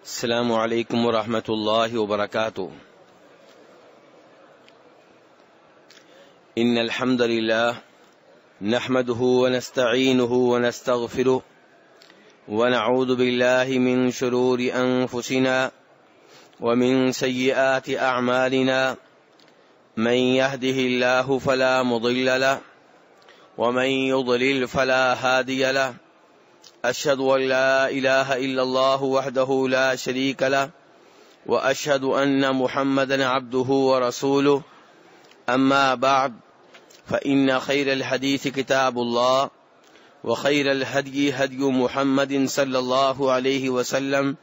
السلام علیکم ورحمۃ اللہ وبرکاتہ۔ ان الحمد للہ نحمده ونستعینه ونستغفره ونعوذ باللہ من شرور انفسنا ومن سیئات اعمالنا من يهده الله فلا مضل له ومن يضلل فلا هادي له أشهد أن لا إله إلا الله وحده لا شريك له وأشهد أن محمدا عبده ورسوله أما بعد فإن خير الحديث كتاب الله وخير الهدي هدي محمد صلى الله عليه وسلم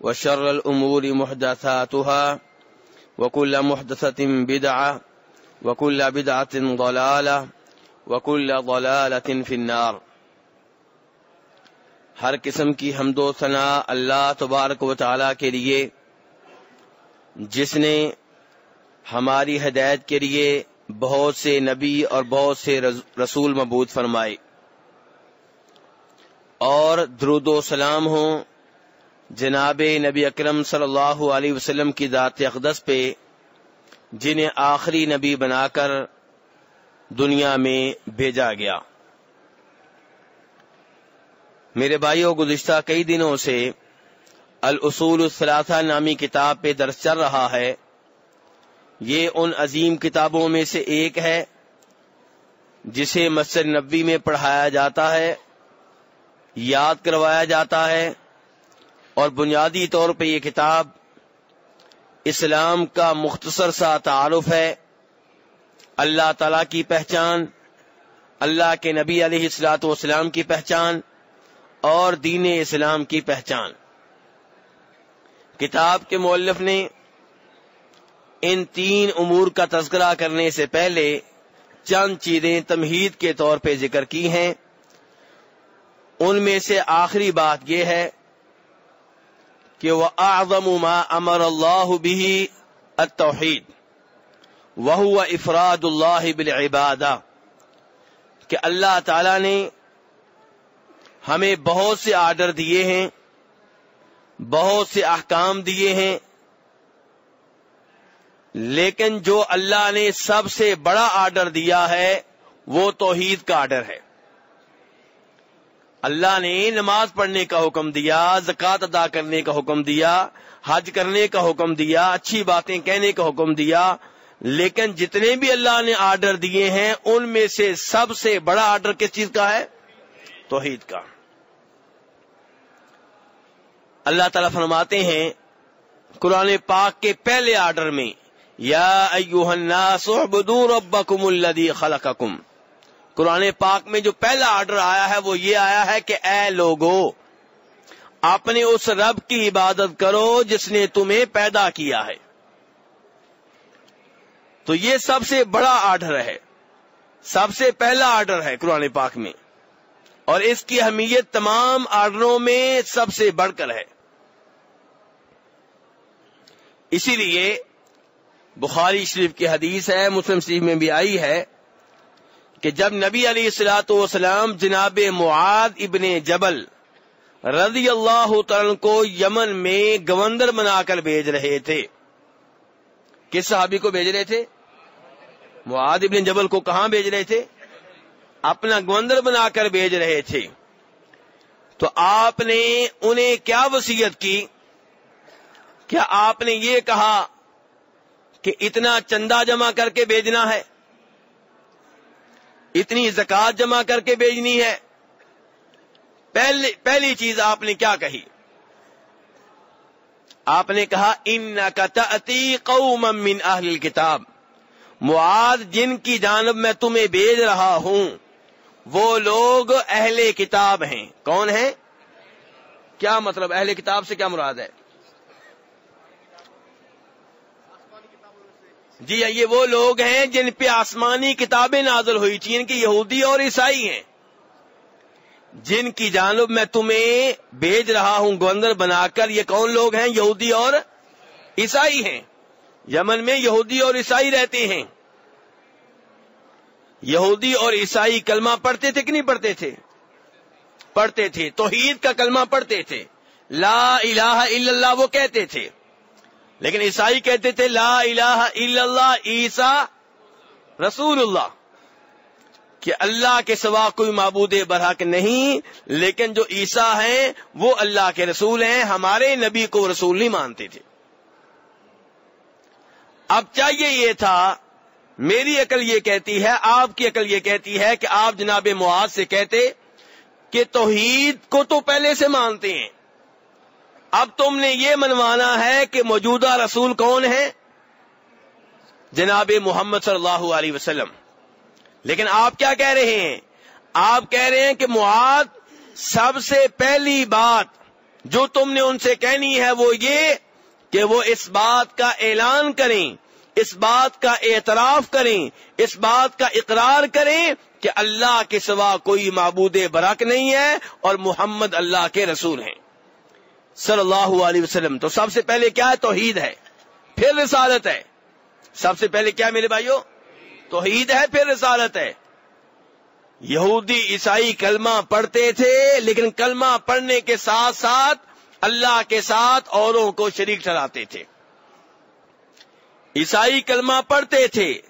وشر الأمور محدثاتها وكل محدثة بدعة وكل بدعة ضلالة وكل ضلالة في النار۔ ہر قسم کی حمد و ثنا اللہ تبارک و تعالی کے لیے، جس نے ہماری ہدایت کے لیے بہت سے نبی اور بہت سے رسول مبعوث فرمائے، اور درود و سلام ہوں جناب نبی اکرم صلی اللہ علیہ وسلم کی ذات اقدس پہ، جنہیں آخری نبی بنا کر دنیا میں بھیجا گیا۔ میرے بھائیوں، گزشتہ کئی دنوں سے الاصول الثلاثہ نامی کتاب پہ درس چل رہا ہے۔ یہ ان عظیم کتابوں میں سے ایک ہے جسے مسجد نبوی میں پڑھایا جاتا ہے، یاد کروایا جاتا ہے، اور بنیادی طور پہ یہ کتاب اسلام کا مختصر سا تعارف ہے، اللہ تعالی کی پہچان، اللہ کے نبی علیہ الصلوۃ والسلام کی پہچان اور دین اسلام کی پہچان۔ کتاب کے مؤلف نے ان تین امور کا تذکرہ کرنے سے پہلے چند چیزیں تمہید کے طور پہ ذکر کی ہیں۔ ان میں سے آخری بات یہ ہے کہ وَأَعْظَمُ مَا أَمَرَ اللَّهُ بِهِ التَّوْحِيدُ وَهُوَ إِفْرَادُ اللَّهِ بِالْعِبَادَةِ، کہ اللہ تعالی نے ہمیں بہت سے آرڈر دیے ہیں، بہت سے احکام دیے ہیں، لیکن جو اللہ نے سب سے بڑا آرڈر دیا ہے وہ توحید کا آرڈر ہے۔ اللہ نے نماز پڑھنے کا حکم دیا، زکوٰۃ ادا کرنے کا حکم دیا، حج کرنے کا حکم دیا، اچھی باتیں کہنے کا حکم دیا، لیکن جتنے بھی اللہ نے آرڈر دیے ہیں ان میں سے سب سے بڑا آرڈر کس چیز کا ہے؟ توحید کا۔ اللہ تعالیٰ فرماتے ہیں قرآن پاک کے پہلے آرڈر میں، یا ایھا الناس اعبدوا ربکم الذی خلقکم۔ قرآن پاک میں جو پہلا آرڈر آیا ہے وہ یہ آیا ہے کہ اے لوگو، اپنے اس رب کی عبادت کرو جس نے تمہیں پیدا کیا ہے۔ تو یہ سب سے بڑا آرڈر ہے، سب سے پہلا آرڈر ہے قرآن پاک میں، اور اس کی اہمیت تمام آرڈروں میں سب سے بڑھ کر ہے۔ اسی لیے بخاری شریف کی حدیث ہے، مسلم شریف میں بھی آئی ہے کہ جب نبی علیہ الصلوۃ والسلام جناب معاذ ابن جبل رضی اللہ تعالیٰ عنہ کو یمن میں گورنر بنا کر بھیج رہے تھے۔ کس صحابی کو بھیج رہے تھے؟ معاذ ابن جبل کو کہاں بھیج رہے تھے؟ اپنا گورنر بنا کر بھیج رہے تھے۔ تو آپ نے انہیں کیا وصیت کی؟ کیا آپ نے یہ کہا کہ اتنا چندہ جمع کر کے بھیجنا ہے، اتنی زکوٰۃ جمع کر کے بھیجنی ہے؟ پہلی چیز آپ نے کیا کہی؟ آپ نے کہا اِنَّكَ تَأْتِي قَوْمًا مِّنْ أَهْلِ الْكِتَابِ، معاذ جن کی جانب میں تمہیں بھیج رہا ہوں وہ لوگ اہل کتاب ہیں۔ کون ہیں؟ کیا مطلب اہل کتاب سے کیا مراد ہے؟ جی یہ وہ لوگ ہیں جن پہ آسمانی کتابیں نازل ہوئی تھیں، ان کے یہودی اور عیسائی ہیں۔ جن کی جانب میں تمہیں بھیج رہا ہوں گورنر بنا کر، یہ کون لوگ ہیں؟ یہودی اور عیسائی ہیں۔ یمن میں یہودی اور عیسائی رہتے ہیں۔ یہودی اور عیسائی کلمہ پڑھتے تھے کہ نہیں پڑھتے تھے؟ پڑھتے تھے، توحید کا کلمہ پڑھتے تھے، لا الہ الا اللہ وہ کہتے تھے، لیکن عیسائی کہتے تھے لا الہ الا اللہ عیسیٰ رسول اللہ، کہ اللہ کے سوا کوئی معبود برحق نہیں، لیکن جو عیسیٰ ہیں وہ اللہ کے رسول ہیں، ہمارے نبی کو رسول نہیں مانتے تھے۔ اب چاہیے یہ تھا، میری عقل یہ کہتی ہے، آپ کی عقل یہ کہتی ہے کہ آپ جناب معاذ سے کہتے کہ توحید کو تو پہلے سے مانتے ہیں، اب تم نے یہ منوانا ہے کہ موجودہ رسول کون ہے؟ جناب محمد صلی اللہ علیہ وسلم۔ لیکن آپ کیا کہہ رہے ہیں؟ آپ کہہ رہے ہیں کہ معاذ سب سے پہلی بات جو تم نے ان سے کہنی ہے وہ یہ کہ وہ اس بات کا اعلان کریں، اس بات کا اعتراف کریں، اس بات کا اقرار کریں کہ اللہ کے سوا کوئی معبود برحق نہیں ہے اور محمد اللہ کے رسول ہیں صلی اللہ علیہ وسلم۔ تو سب سے پہلے کیا ہے؟ توحید ہے، پھر رسالت ہے۔ سب سے پہلے کیا میرے بھائیو؟ توحید ہے، پھر رسالت ہے۔ یہودی عیسائی کلمہ پڑھتے تھے، لیکن کلمہ پڑھنے کے ساتھ ساتھ اللہ کے ساتھ اوروں کو شریک ٹھہراتے تھے۔ عیسائی کلمہ پڑھتے تھے،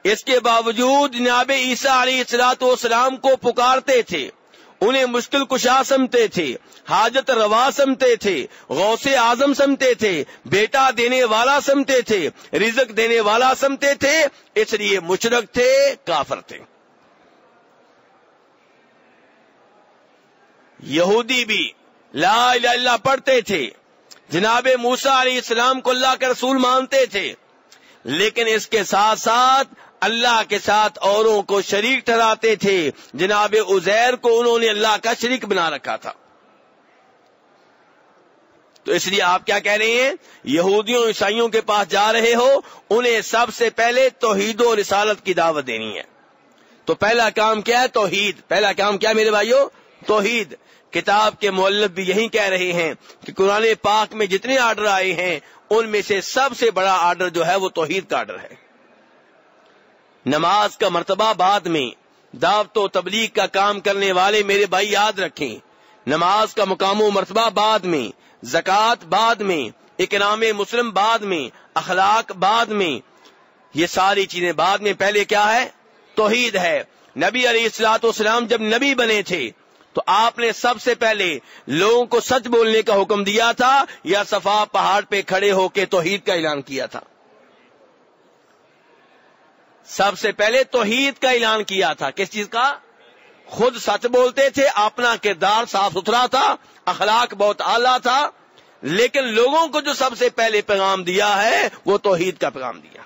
اس کے باوجود جناب عیسیٰ علیہ السلام کو پکارتے تھے، انہیں مشکل کشا سمجھتے تھے، حاجت روا سمجھتے تھے، غوث اعظم سمجھتے تھے، بیٹا دینے والا سمجھتے تھے، رزق دینے والا سمجھتے تھے، اس لیے مشرک تھے، کافر تھے۔ یہودی بھی لا الہ الا اللہ پڑھتے تھے، جناب موسیٰ علیہ السلام کو اللہ کا رسول مانتے تھے، لیکن اس کے ساتھ ساتھ اللہ کے ساتھ اوروں کو شریک ٹھہراتے تھے۔ جناب عزیر کو انہوں نے اللہ کا شریک بنا رکھا تھا۔ تو اس لیے آپ کیا کہہ رہے ہیں؟ یہودیوں عیسائیوں کے پاس جا رہے ہو، انہیں سب سے پہلے توحید و رسالت کی دعوت دینی ہے۔ تو پہلا کام کیا ہے؟ توحید۔ پہلا کام کیا میرے بھائیو؟ توحید۔ کتاب کے مؤلف بھی یہی کہہ رہے ہیں کہ قرآن پاک میں جتنے آرڈر آئے ہیں ان میں سے سب سے بڑا آرڈر جو ہے وہ توحید کا آرڈر ہے۔ نماز کا مرتبہ بعد میں، دعوت و تبلیغ کا کام کرنے والے میرے بھائی یاد رکھیں، نماز کا مقام و مرتبہ بعد میں، زکوٰۃ بعد میں، اکرام مسلم بعد میں، اخلاق بعد میں، یہ ساری چیزیں بعد میں، پہلے کیا ہے؟ توحید ہے۔ نبی علیہ الصلوۃ والسلام جب نبی بنے تھے تو آپ نے سب سے پہلے لوگوں کو سچ بولنے کا حکم دیا تھا یا صفا پہاڑ پہ کھڑے ہو کے توحید کا اعلان کیا تھا؟ سب سے پہلے توحید کا اعلان کیا تھا۔ کس چیز کا؟ خود سچ بولتے تھے، اپنا کردار صاف ستھرا تھا، اخلاق بہت اعلیٰ تھا، لیکن لوگوں کو جو سب سے پہلے پیغام دیا ہے وہ توحید کا پیغام دیا۔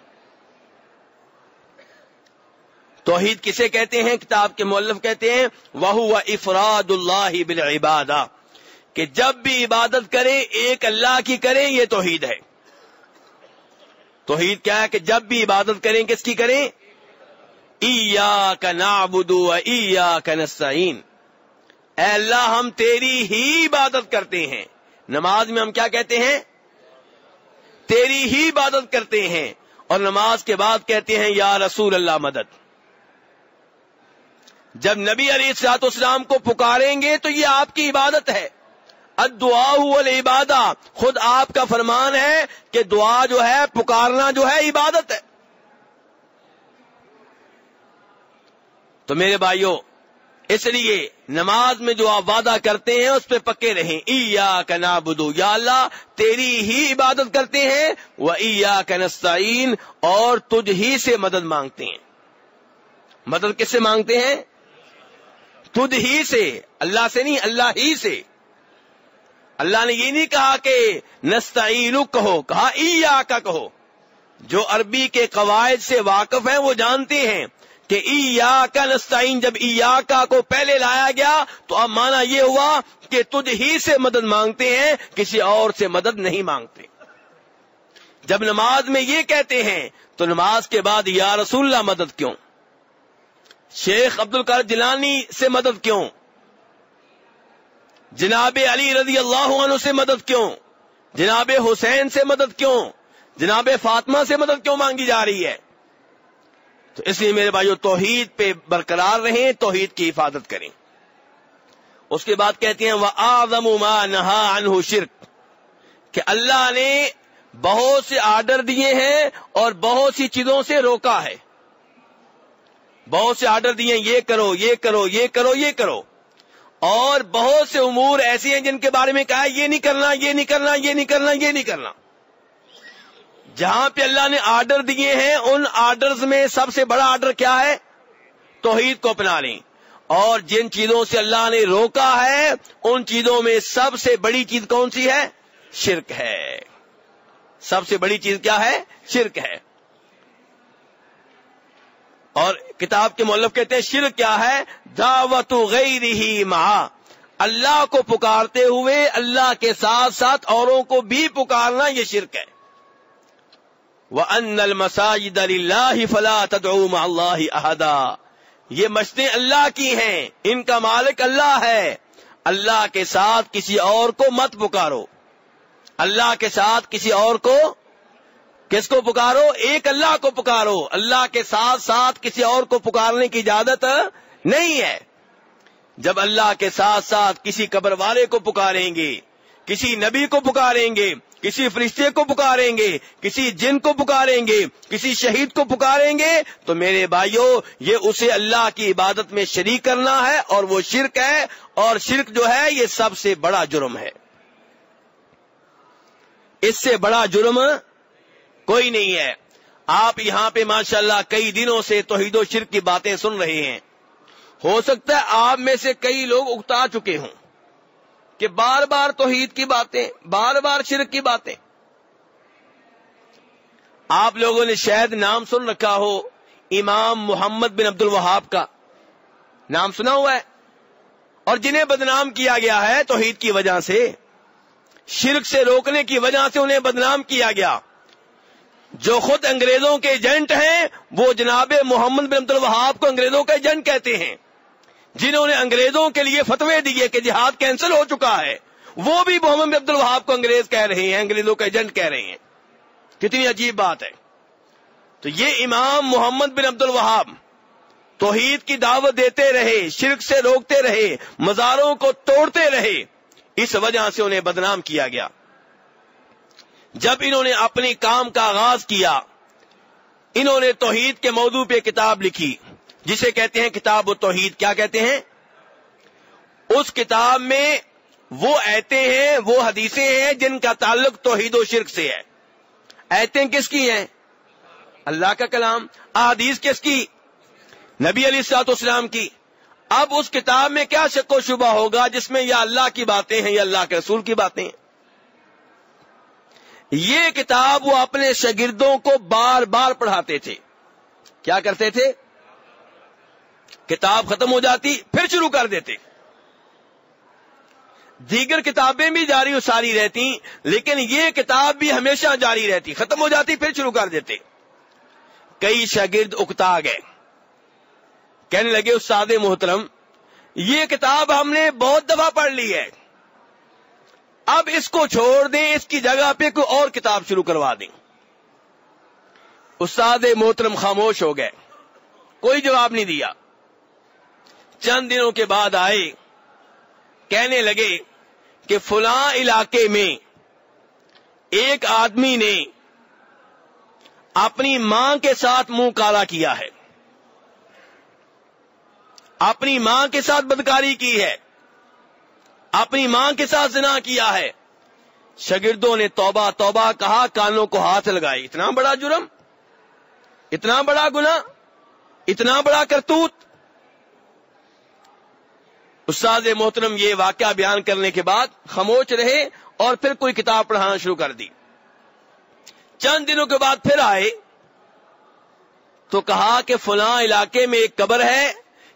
توحید کسے کہتے ہیں؟ کتاب کے مؤلف کہتے ہیں وَهُوَ إِفْرَادُ اللَّهِ بِالْعِبَادَةِ، کہ جب بھی عبادت کریں ایک اللہ کی کریں، یہ توحید ہے۔ توحید کیا ہے؟ کہ جب بھی عبادت کریں کس کی کریں؟ إِيَّاكَ نَعْبُدُ وَإِيَّاكَ نَسْتَعِينُ، اے اللہ ہم تیری ہی عبادت کرتے ہیں۔ نماز میں ہم کیا کہتے ہیں؟ تیری ہی عبادت کرتے ہیں، اور نماز کے بعد کہتے ہیں یا رسول اللہ مدد۔ جب نبی علیہ الصلوۃ والسلام کو پکاریں گے تو یہ آپ کی عبادت ہے۔ الدعاء والعبادہ، خود آپ کا فرمان ہے کہ دعا جو ہے، پکارنا جو ہے، عبادت ہے۔ تو میرے بھائیوں، اس لیے نماز میں جو آپ وعدہ کرتے ہیں اس پہ پکے رہیں۔ ایاک نعبد، یا اللہ تیری ہی عبادت کرتے ہیں، وایاک نستعین، اور تجھ ہی سے مدد مانگتے ہیں۔ مدد کس سے مانگتے ہیں؟ تجھ ہی سے، اللہ سے نہیں، اللہ ہی سے۔ اللہ نے یہ نہیں کہا کہ نستعین کہو، کہا ایاک کہو۔ جو عربی کے قواعد سے واقف ہیں وہ جانتے ہیں کہ ایاک نستعین، جب ایاک کو پہلے لایا گیا تو اب معنی یہ ہوا کہ تجھ ہی سے مدد مانگتے ہیں، کسی اور سے مدد نہیں مانگتے۔ جب نماز میں یہ کہتے ہیں تو نماز کے بعد یا رسول اللہ مدد کیوں؟ شیخ عبد القادر جیلانی سے مدد کیوں؟ جناب علی رضی اللہ عنہ سے مدد کیوں؟ جناب حسین سے مدد کیوں؟ جناب فاطمہ سے مدد کیوں مانگی جا رہی ہے؟ تو اس لیے میرے بھائیو توحید پہ برقرار رہیں، توحید کی حفاظت کریں۔ اس کے بعد کہتے ہیں وَأَعْظَمُ مَا نَهَا عَنْهُ شِرْک، کہ اللہ نے بہت سے آرڈر دیے ہیں اور بہت سی چیزوں سے روکا ہے. بہت سے آرڈر دیے ہیں، یہ کرو یہ کرو یہ کرو یہ کرو، اور بہت سے امور ایسے ہیں جن کے بارے میں کہا ہے یہ نہیں کرنا یہ نہیں کرنا یہ نہیں کرنا یہ نہیں کرنا. جہاں پہ اللہ نے آرڈر دیے ہیں ان آرڈرز میں سب سے بڑا آرڈر کیا ہے؟ توحید کو اپنا لیں. اور جن چیزوں سے اللہ نے روکا ہے ان چیزوں میں سب سے بڑی چیز کون سی ہے؟ شرک ہے. سب سے بڑی چیز کیا ہے؟ شرک ہے. اور کتاب کے مؤلف کہتے ہیں شرک کیا ہے؟ دعوت غیرہ مع، اللہ کو پکارتے ہوئے اللہ کے ساتھ ساتھ اوروں کو بھی پکارنا، یہ شرک ہے. وَأَنَّ الْمَسَاجِدَ لِلَّهِ فَلَا تَدْعُوا مَعَ اللَّهِ أَحَدًا، یہ مسجدیں اللہ کی ہیں، ان کا مالک اللہ ہے، اللہ کے ساتھ کسی اور کو مت پکارو. اللہ کے ساتھ کسی اور کو، کس کو پکارو؟ ایک اللہ کو پکارو. اللہ کے ساتھ ساتھ کسی اور کو پکارنے کی اجازت نہیں ہے. جب اللہ کے ساتھ ساتھ کسی قبر والے کو پکاریں گے، کسی نبی کو پکاریں گے، کسی فرشتے کو پکاریں گے، کسی جن کو پکاریں گے، کسی شہید کو پکاریں گے، تو میرے بھائیوں یہ اسے اللہ کی عبادت میں شریک کرنا ہے اور وہ شرک ہے. اور شرک جو ہے یہ سب سے بڑا جرم ہے. اس سے بڑا جرم کوئی نہیں ہے. آپ یہاں پہ ماشاءاللہ کئی دنوں سے توحید و شرک کی باتیں سن رہے ہیں. ہو سکتا ہے آپ میں سے کئی لوگ اکتا چکے ہوں کہ بار بار توحید کی باتیں، بار بار شرک کی باتیں. آپ لوگوں نے شاید نام سن رکھا ہو امام محمد بن عبد الوہاب کا، نام سنا ہوا ہے. اور جنہیں بدنام کیا گیا ہے توحید کی وجہ سے، شرک سے روکنے کی وجہ سے انہیں بدنام کیا گیا. جو خود انگریزوں کے ایجنٹ ہیں وہ جناب محمد بن عبد الوہاب کو انگریزوں کا ایجنٹ کہتے ہیں. جنہوں نے انگریزوں کے لیے فتوے دیے کہ جہاد کینسل ہو چکا ہے، وہ بھی محمد بن عبد الوہاب کو انگریز کہہ رہے ہیں، انگریزوں کا ایجنٹ کہہ رہے ہیں. کتنی عجیب بات ہے. تو یہ امام محمد بن عبد الوہاب توحید کی دعوت دیتے رہے، شرک سے روکتے رہے، مزاروں کو توڑتے رہے، اس وجہ سے انہیں بدنام کیا گیا. جب انہوں نے اپنی کام کا آغاز کیا، انہوں نے توحید کے موضوع پہ کتاب لکھی جسے کہتے ہیں کتاب التوحید. کیا کہتے ہیں؟ اس کتاب میں وہ آیتیں ہیں، وہ حدیثیں ہیں جن کا تعلق توحید و شرک سے ہے. آیتیں کس کی ہیں؟ اللہ کا کلام. احادیث کس کی؟ نبی علیہ الصلوۃ والسلام کی. اب اس کتاب میں کیا شک و شبہ ہوگا جس میں یا اللہ کی باتیں ہیں یا اللہ کے رسول کی باتیں ہیں. یہ کتاب وہ اپنے شاگردوں کو بار بار پڑھاتے تھے. کیا کرتے تھے؟ کتاب ختم ہو جاتی پھر شروع کر دیتے. دیگر کتابیں بھی جاری و ساری رہتی لیکن یہ کتاب بھی ہمیشہ جاری رہتی، ختم ہو جاتی پھر شروع کر دیتے. کئی شاگرد اکتا گئے، کہنے لگے استاد محترم یہ کتاب ہم نے بہت دفعہ پڑھ لی ہے، اب اس کو چھوڑ دیں، اس کی جگہ پہ کوئی اور کتاب شروع کروا دیں. استاد محترم خاموش ہو گئے، کوئی جواب نہیں دیا. چند دنوں کے بعد آئے، کہنے لگے کہ فلاں علاقے میں ایک آدمی نے اپنی ماں کے ساتھ منہ کالا کیا ہے، اپنی ماں کے ساتھ بدکاری کی ہے، اپنی ماں کے ساتھ زنا کیا ہے. شاگردوں نے توبہ توبہ کہا، کانوں کو ہاتھ لگائے. اتنا بڑا جرم، اتنا بڑا گناہ، اتنا بڑا کرتوت. استاد محترم یہ واقعہ بیان کرنے کے بعد خاموش رہے اور پھر کوئی کتاب پڑھانا شروع کر دی. چند دنوں کے بعد پھر آئے تو کہا کہ فلاں علاقے میں ایک قبر ہے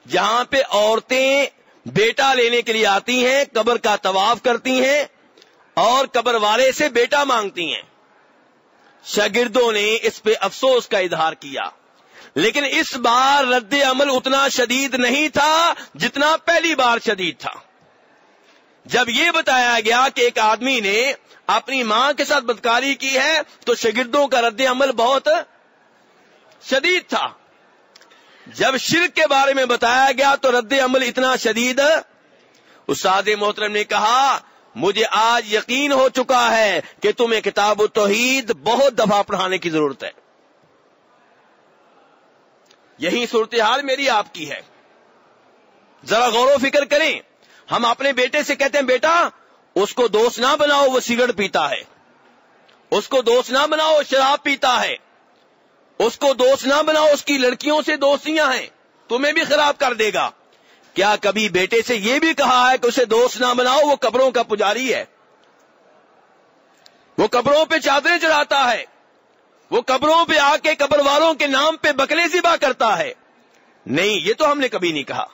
جہاں پہ عورتیں بیٹا لینے کے لیے آتی ہیں، قبر کا طواف کرتی ہیں اور قبر والے سے بیٹا مانگتی ہیں. شاگردوں نے اس پہ افسوس کا اظہار کیا، لیکن اس بار رد عمل اتنا شدید نہیں تھا جتنا پہلی بار شدید تھا. جب یہ بتایا گیا کہ ایک آدمی نے اپنی ماں کے ساتھ بدکاری کی ہے تو شاگردوں کا رد عمل بہت شدید تھا. جب شرک کے بارے میں بتایا گیا تو رد عمل اتنا شدید استاد محترم نے کہا مجھے آج یقین ہو چکا ہے کہ تمہیں کتاب التوحید بہت دفعہ پڑھانے کی ضرورت ہے. یہی صورتحال میری آپ کی ہے. ذرا غور و فکر کریں. ہم اپنے بیٹے سے کہتے ہیں بیٹا اس کو دوست نہ بناؤ وہ سگریٹ پیتا ہے, اس کو دوست نہ بناؤ شراب پیتا ہے, اس کو دوست نہ بناؤ اس کی لڑکیوں سے دوستیاں ہیں, تمہیں بھی خراب کر دے گا. کیا کبھی بیٹے سے یہ بھی کہا ہے کہ اسے دوست نہ بناؤ وہ قبروں کا پجاری ہے, وہ قبروں پہ چادریں چڑھاتا ہے, وہ قبروں پہ آ کے قبر والوں کے نام پہ بکرے ذبح کرتا ہے؟ نہیں, یہ تو ہم نے کبھی نہیں کہا.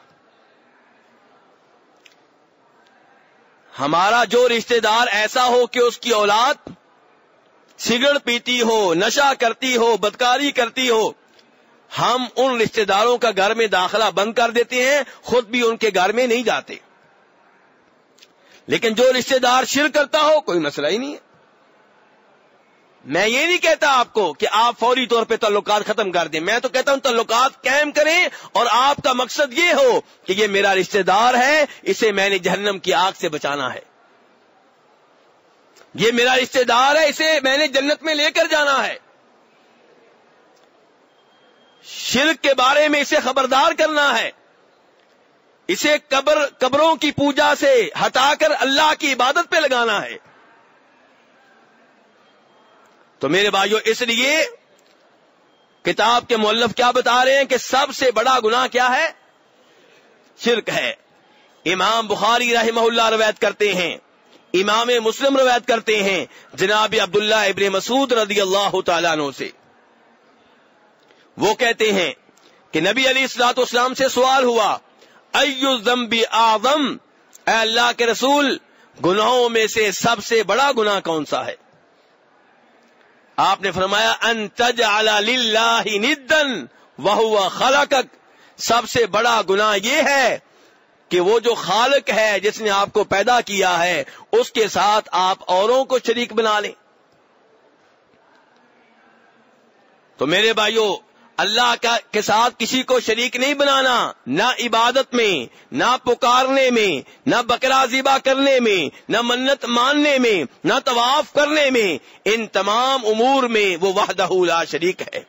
ہمارا جو رشتہ دار ایسا ہو کہ اس کی اولاد سگریٹ پیتی ہو, نشہ کرتی ہو, بدکاری کرتی ہو, ہم ان رشتہ داروں کا گھر میں داخلہ بند کر دیتے ہیں, خود بھی ان کے گھر میں نہیں جاتے. لیکن جو رشتہ دار شرک کرتا ہو کوئی مسئلہ ہی نہیں ہے. میں یہ نہیں کہتا آپ کو کہ آپ فوری طور پہ تعلقات ختم کر دیں, میں تو کہتا ہوں تعلقات قائم کریں اور آپ کا مقصد یہ ہو کہ یہ میرا رشتہ دار ہے, اسے میں نے جہنم کی آگ سے بچانا ہے, یہ میرا رشتہ دار ہے, اسے میں نے جنت میں لے کر جانا ہے. شرک کے بارے میں اسے خبردار کرنا ہے, اسے قبروں کی پوجا سے ہٹا کر اللہ کی عبادت پہ لگانا ہے. تو میرے بھائیو اس لیے کتاب کے مؤلف کیا بتا رہے ہیں کہ سب سے بڑا گناہ کیا ہے؟ شرک ہے. امام بخاری رحمہ اللہ روایت کرتے ہیں, امام مسلم روایت کرتے ہیں جناب عبداللہ ابن مسعود رضی اللہ تعالیٰ عنہ سے, وہ کہتے ہیں کہ نبی علیہ الصلوۃ والسلام سے سوال ہوا ای الذنب اعظم, اے اللہ کے رسول گناہوں میں سے سب سے بڑا گناہ کون سا ہے؟ آپ نے فرمایا ان تجعل للہ ندا وہو خلقک, سب سے بڑا گناہ یہ ہے کہ وہ جو خالق ہے جس نے آپ کو پیدا کیا ہے اس کے ساتھ آپ اوروں کو شریک بنا لیں. تو میرے بھائیو اللہ کے ساتھ کسی کو شریک نہیں بنانا, نہ عبادت میں, نہ پکارنے میں, نہ بکرا ذبح کرنے میں, نہ منت ماننے میں, نہ طواف کرنے میں, ان تمام امور میں وہ وحدہ لا شریک ہے.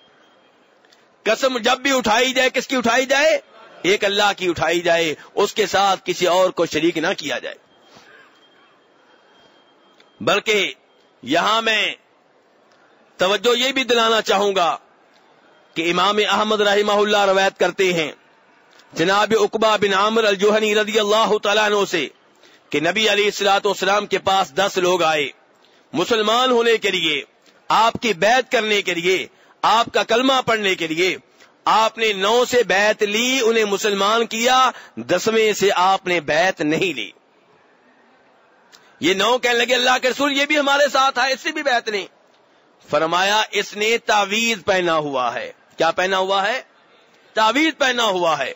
قسم جب بھی اٹھائی جائے کس کی اٹھائی جائے؟ ایک اللہ کی اٹھائی جائے, اس کے ساتھ کسی اور کو شریک نہ کیا جائے. بلکہ یہاں میں توجہ یہ بھی دلانا چاہوں گا کہ امام احمد رحمہ اللہ روایت کرتے ہیں جناب عقبہ بن عامر الجوہنی رضی اللہ تعالیٰ عنہ سے کہ نبی علیہ الصلوۃ والسلام کے پاس 10 لوگ آئے مسلمان ہونے کے لیے, آپ کی بیعت کرنے کے لیے, آپ کا کلمہ پڑھنے کے لیے. آپ نے 9 سے بیعت لی, انہیں مسلمان کیا, 10ویں سے آپ نے بیعت نہیں لی. یہ 9 کہنے لگے اللہ کے رسول یہ بھی ہمارے ساتھ ہے, اس سے بھی بیعت نہیں. فرمایا اس نے تعویذ پہنا ہوا ہے. کیا پہنا ہوا ہے؟ تعویذ پہنا ہوا ہے.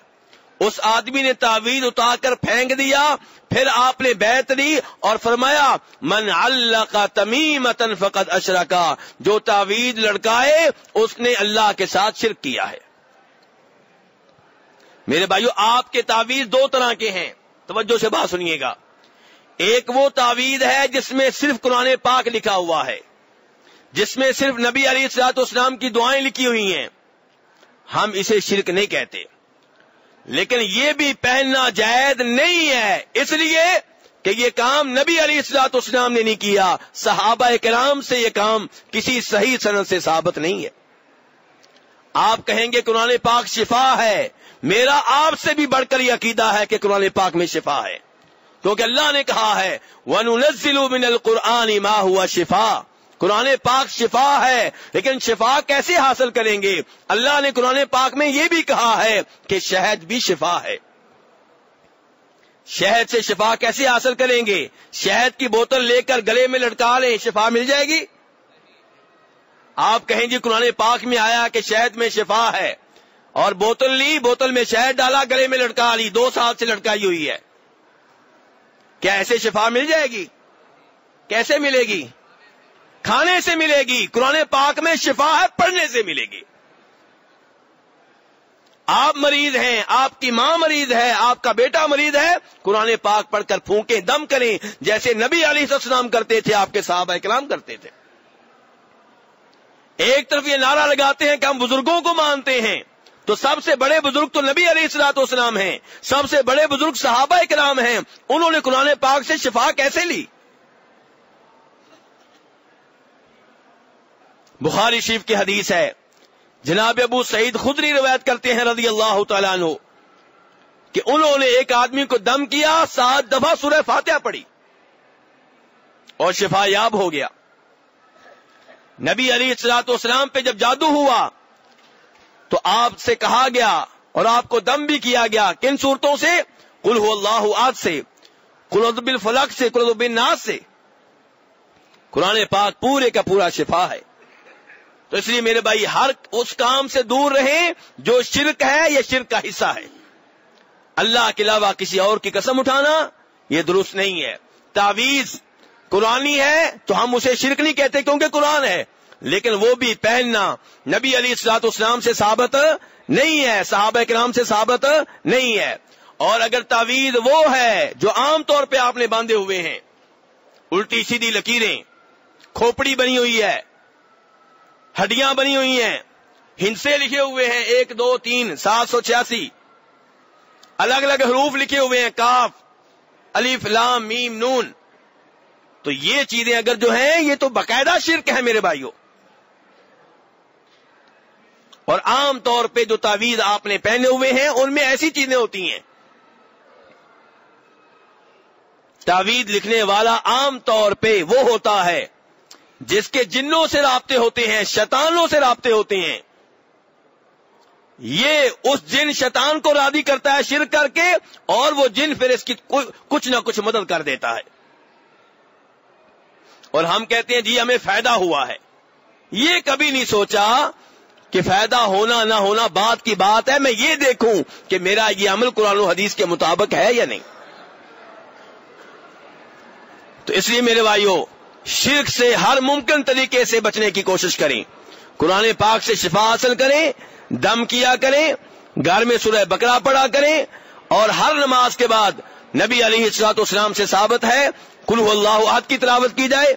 اس آدمی نے تعویذ اتار کر پھینک دیا, پھر آپ نے بیعت لی اور فرمایا من علق تمیمۃ فقد اشرک, جو تعویذ لڑکائے اس نے اللہ کے ساتھ شرک کیا ہے. میرے بھائیو آپ کے تعویذ 2 طرح کے ہیں, توجہ سے بات سنیے گا. ایک وہ تعویذ ہے جس میں صرف قرآن پاک لکھا ہوا ہے, جس میں صرف نبی علیہ الصلوۃ والسلام کی دعائیں لکھی ہوئی ہیں, ہم اسے شرک نہیں کہتے. لیکن یہ بھی پہننا جائز نہیں ہے, اس لیے کہ یہ کام نبی علیہ الصلوۃ والسلام نے نہیں کیا, صحابہ کرام سے یہ کام کسی صحیح سند سے ثابت نہیں ہے. آپ کہیں گے قرآن پاک شفا ہے, میرا آپ سے بھی بڑھ کر یہ عقیدہ ہے کہ قرآن پاک میں شفا ہے, کیونکہ اللہ نے کہا ہے وَنُنَزِّلُ مِنَ الْقُرْآنِ مَا هُوَ شِفَاءٌ, قرآن پاک شفا ہے. لیکن شفا کیسے حاصل کریں گے؟ اللہ نے قرآن پاک میں یہ بھی کہا ہے کہ شہد بھی شفا ہے. شہد سے شفا کیسے حاصل کریں گے؟ شہد کی بوتل لے کر گلے میں لٹکا لیں, شفا مل جائے گی؟ آپ کہیں جی قرآن پاک میں آیا کہ شہد میں شفا ہے, اور بوتل لی, بوتل میں شہد ڈالا, گلے میں لٹکا لی, 2 سال سے لٹکائی ہوئی ہے, کیا ایسے شفا مل جائے گی؟ کیسے ملے گی؟ کھانے سے ملے گی. قرآن پاک میں شفا ہے, پڑھنے سے ملے گی. آپ مریض ہیں، آپ کی ماں مریض ہے، آپ کا بیٹا مریض ہے، قرآن پاک پڑھ کر پھونکیں، دم کریں، جیسے نبی علیہ السلام کرتے تھے، آپ کے صحابہ کرام کرتے تھے۔ ایک طرف یہ نعرہ لگاتے ہیں کہ ہم بزرگوں کو مانتے ہیں، تو سب سے بڑے بزرگ تو نبی علیہ السلام ہیں، سب سے بڑے بزرگ صحابہ کرام ہیں، انہوں نے قرآن پاک سے شفا کیسے لی؟ بخاری شریف کی حدیث ہے، جناب ابو سعید خدری روایت کرتے ہیں رضی اللہ تعالیٰ عنہ کہ انہوں نے ایک آدمی کو دم کیا، 7 دفعہ سورہ فاتحہ پڑھی اور شفا یاب ہو گیا۔ نبی علیہ السلام پہ جب جادو ہوا تو آپ سے کہا گیا اور آپ کو دم بھی کیا گیا، کن صورتوں سے؟ قل هو اللہ احد سے، قل اعوذ بالفلق سے، قل اعوذ بالناس سے۔ قرآن پاک پورے کا پورا شفا ہے۔ تو اس لیے میرے بھائی ہر اس کام سے دور رہیں جو شرک ہے یا شرک کا حصہ ہے۔ اللہ کے علاوہ کسی اور کی قسم اٹھانا یہ درست نہیں ہے۔ تعویذ قرآنی ہے تو ہم اسے شرک نہیں کہتے کیونکہ قرآن ہے، لیکن وہ بھی پہننا نبی علیہ السلام سے ثابت نہیں ہے، صحابہ کرام سے ثابت نہیں ہے۔ اور اگر تعویذ وہ ہے جو عام طور پہ آپ نے باندھے ہوئے ہیں، الٹی سیدھی لکیریں، کھوپڑی بنی ہوئی ہے، ہڈیاں بنی ہوئی ہیں، ہندسے لکھے ہوئے ہیں 1 2 3 786، الگ الگ حروف لکھے ہوئے ہیں، کاف الف لام میم نون، تو یہ چیزیں اگر جو ہیں یہ تو باقاعدہ شرک ہے میرے بھائیوں۔ اور عام طور پہ جو تعویذ آپ نے پہنے ہوئے ہیں ان میں ایسی چیزیں ہوتی ہیں۔ تعویذ لکھنے والا عام طور پہ وہ ہوتا ہے جس کے جنوں سے رابطے ہوتے ہیں، شیطانوں سے رابطے ہوتے ہیں، یہ اس جن شیطان کو راضی کرتا ہے شرک کر کے، اور وہ جن پھر اس کی کچھ نہ کچھ مدد کر دیتا ہے، اور ہم کہتے ہیں جی ہمیں فائدہ ہوا ہے۔ یہ کبھی نہیں سوچا کہ فائدہ ہونا نہ ہونا بات کی بات ہے، میں یہ دیکھوں کہ میرا یہ عمل قرآن و حدیث کے مطابق ہے یا نہیں۔ تو اس لیے میرے بھائیوں شرک سے ہر ممکن طریقے سے بچنے کی کوشش کریں، قرآن پاک سے شفا حاصل کریں، دم کیا کریں، گھر میں سورہ بقرہ پڑھا کریں، اور ہر نماز کے بعد نبی علیہ السلام سے ثابت ہے قل هو اللہ احد کی تلاوت کی جائے،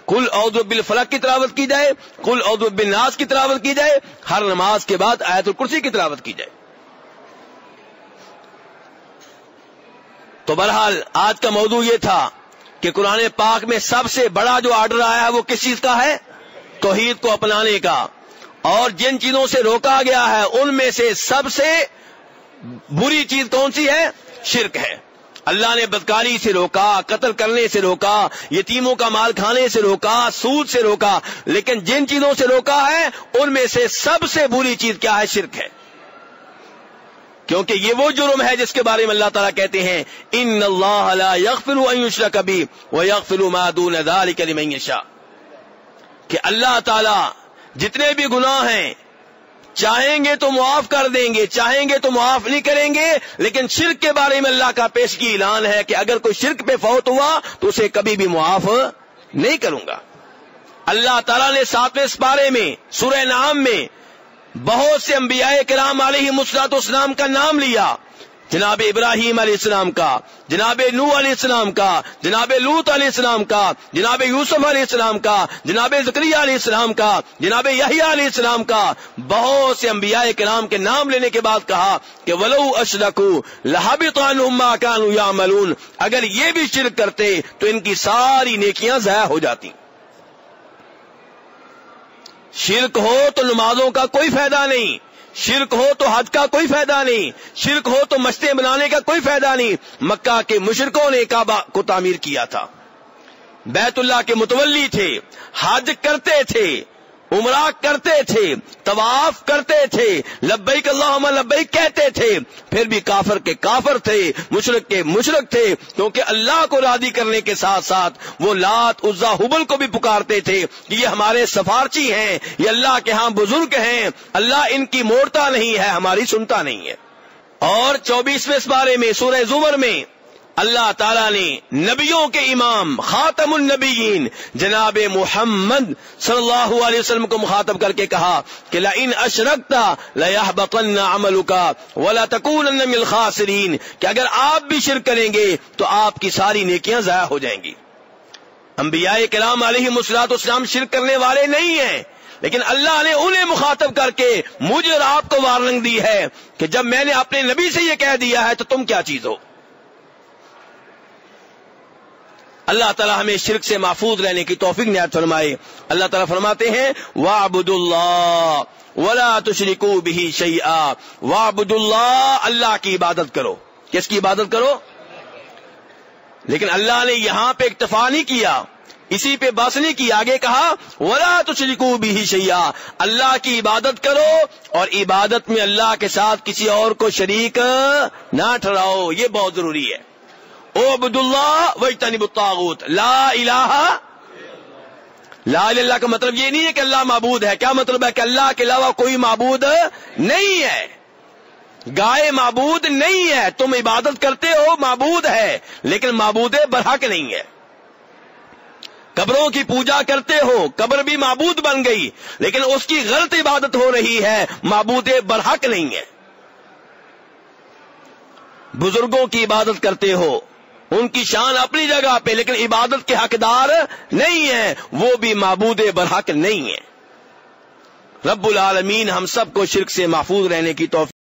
قل اعوذ بالفلق کی تلاوت کی جائے، قل اعوذ بالناس کی تلاوت کی جائے، ہر نماز کے بعد آیت الکرسی کی تلاوت کی جائے۔ تو بہرحال آج کا موضوع یہ تھا کہ قرآن پاک میں سب سے بڑا جو آرڈر آیا ہے وہ کس چیز کا ہے؟ توحید کو اپنانے کا، اور جن چیزوں سے روکا گیا ہے ان میں سے سب سے بری چیز کون سی ہے؟ شرک ہے۔ اللہ نے بدکاری سے روکا، قتل کرنے سے روکا، یتیموں کا مال کھانے سے روکا، سود سے روکا، لیکن جن چیزوں سے روکا ہے ان میں سے سب سے بری چیز کیا ہے؟ شرک ہے، کیونکہ یہ وہ جرم ہے جس کے بارے میں اللہ تعالیٰ کہتے ہیں ان اللہ لا یغفر ان یشرک بہ ویغفر ما دون ذلک لمن یشاء، کہ اللہ تعالیٰ جتنے بھی گناہ ہیں چاہیں گے تو معاف کر دیں گے، چاہیں گے تو معاف نہیں کریں گے، لیکن شرک کے بارے میں اللہ کا پیشگی اعلان ہے کہ اگر کوئی شرک پہ فوت ہوا تو اسے کبھی بھی معاف نہیں کروں گا۔ اللہ تعالیٰ نے 7ویں سپارے میں سورہ نعم میں بہت سے انبیاء کرام علیہ السلام کا نام لیا، جناب ابراہیم علیہ السلام کا، جناب نوح علیہ السلام کا، جناب لوط علیہ السلام کا، جناب یوسف علیہ السلام کا، جناب زکریا علیہ السلام کا، جناب یحییٰ علیہ السلام کا، بہت سے انبیاء کرام کے نام لینے کے بعد کہا کہ ولو اشرکوا لحبط عنہم ما كانوا يعملون، اگر یہ بھی شرک کرتے تو ان کی ساری نیکیاں ضائع ہو جاتی۔ شرک ہو تو نمازوں کا کوئی فائدہ نہیں، شرک ہو تو حج کا کوئی فائدہ نہیں، شرک ہو تو مشتیں بنانے کا کوئی فائدہ نہیں۔ مکہ کے مشرکوں نے کعبہ کو تعمیر کیا تھا، بیت اللہ کے متولی تھے، حج کرتے تھے، عمرہ کرتے تھے، طواف کرتے تھے، لبیک اللہم لبیک کہتے تھے، پھر بھی کافر کے کافر تھے، مشرک کے مشرک تھے، کیونکہ اللہ کو راضی کرنے کے ساتھ ساتھ وہ لات عزا ہبل کو بھی پکارتے تھے کہ یہ ہمارے سفارچی ہیں، یہ اللہ کے ہاں بزرگ ہیں، اللہ ان کی موڑتا نہیں ہے، ہماری سنتا نہیں ہے۔ اور 24ویں سپارے میں سورہ زمر میں اللہ تعالیٰ نے نبیوں کے امام خاتم النبیین جناب محمد صلی اللہ علیہ وسلم کو مخاطب کر کے کہا کہ لئن اشرکت لیحبطن عملک ولتکونن من الخاسرین، کہ اگر آپ بھی شرک کریں گے تو آپ کی ساری نیکیاں ضائع ہو جائیں گی۔ انبیاء کرام علیہم الصلوۃ والسلام شرک کرنے والے نہیں ہیں، لیکن اللہ نے انہیں مخاطب کر کے مجھے اور آپ کو وارننگ دی ہے کہ جب میں نے اپنے نبی سے یہ کہہ دیا ہے تو تم کیا چیز ہو۔ اللہ تعالیٰ ہمیں شرک سے محفوظ رہنے کی توفیق عنایت فرمائے۔ اللہ تعالیٰ فرماتے ہیں وَاعْبُدُوا اللَّهَ وَلَا تُشْرِكُوا بِهِ شَيْئًا، وَاعْبُدُوا اللَّهَ، اللہ کی عبادت کرو۔ کس کی عبادت کرو؟ لیکن اللہ نے یہاں پہ اکتفا نہیں کیا، اسی پہ بس نہیں کی، آگے کہا وَلَا تُشْرِكُوا بِهِ شَيْئًا، اللہ کی عبادت کرو اور عبادت میں اللہ کے ساتھ کسی اور کو شریک نہ ٹھہراؤ، یہ بہت ضروری ہے۔ اعبدوا اللہ واجتنبوا الطاغوت، لا الہ لا الہ اللہ کا مطلب یہ نہیں ہے کہ اللہ معبود ہے، کیا مطلب ہے کہ اللہ کے علاوہ کوئی معبود نہیں ہے، گائے معبود نہیں ہے، تم عبادت کرتے ہو معبود ہے لیکن معبود برحق نہیں ہے۔ قبروں کی پوجا کرتے ہو، قبر بھی معبود بن گئی لیکن اس کی غلط عبادت ہو رہی ہے، معبود برحق نہیں ہے۔ بزرگوں کی عبادت کرتے ہو، ان کی شان اپنی جگہ پہ لیکن عبادت کے حقدار نہیں ہیں، وہ بھی معبود برحق نہیں ہے۔ رب العالمین ہم سب کو شرک سے محفوظ رہنے کی توفیق